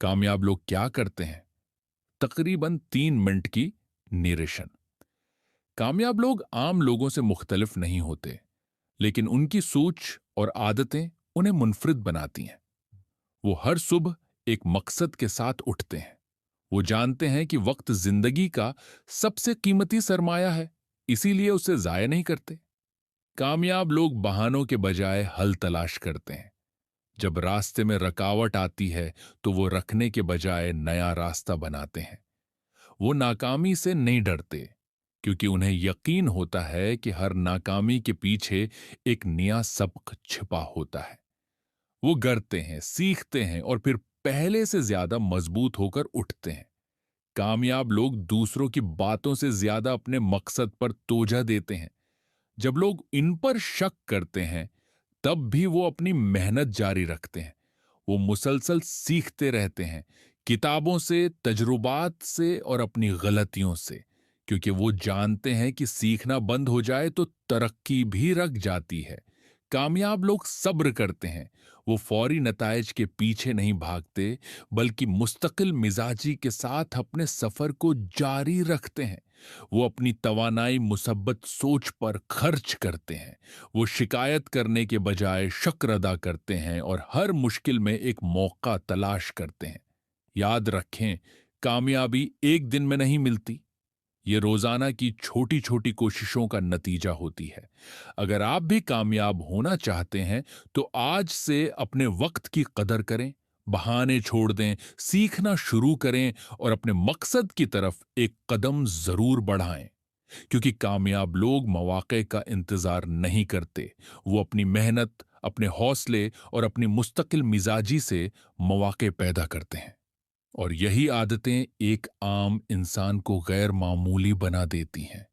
कामयाब लोग क्या करते हैं? तकरीबन 3 मिनट की निरेशन। कामयाब लोग आम लोगों से मुख्तलिफ नहीं होते, लेकिन उनकी सोच और आदतें उन्हें मुनफरिद बनाती हैं। वो हर सुबह एक मकसद के साथ उठते हैं। वो जानते हैं कि वक्त जिंदगी का सबसे कीमती सरमाया है, इसीलिए उसे जाया नहीं करते। कामयाब लोग बहानों के बजाय हल तलाश करते हैं। जब रास्ते में रुकावट आती है, तो वो रखने के बजाय नया रास्ता बनाते हैं। वो नाकामी से नहीं डरते, क्योंकि उन्हें यकीन होता है कि हर नाकामी के पीछे एक नया सबक छिपा होता है। वो गिरते हैं, सीखते हैं और फिर पहले से ज्यादा मजबूत होकर उठते हैं। कामयाब लोग दूसरों की बातों से ज्यादा अपने मकसद पर तोजा देते हैं। जब लोग इन पर शक करते हैं, तब भी वो अपनी मेहनत जारी रखते हैं। वो मुसलसल सीखते रहते हैं, किताबों से, तजुर्बात से और अपनी गलतियों से, क्योंकि वो जानते हैं कि सीखना बंद हो जाए तो तरक्की भी रक जाती है। कामयाब लोग सब्र करते हैं। वो फौरी नताइज के पीछे नहीं भागते, बल्कि मुस्तकिल मिजाजी के साथ अपने सफर को जारी रखते हैं। वो अपनी तवानाई मुसब्बत सोच पर खर्च करते हैं। वो शिकायत करने के बजाय शुक्र अदा करते हैं और हर मुश्किल में एक मौका तलाश करते हैं। याद रखें, कामयाबी एक दिन में नहीं मिलती। ये रोजाना की छोटी छोटी कोशिशों का नतीजा होती है। अगर आप भी कामयाब होना चाहते हैं, तो आज से अपने वक्त की कदर करें, बहाने छोड़ दें, सीखना शुरू करें और अपने मकसद की तरफ एक कदम जरूर बढ़ाएं। क्योंकि कामयाब लोग मौके का इंतजार नहीं करते। वो अपनी मेहनत, अपने हौसले और अपनी मुस्तकिल मिजाजी से मौके पैदा करते हैं। और यही आदतें एक आम इंसान को गैर मामूली बना देती हैं।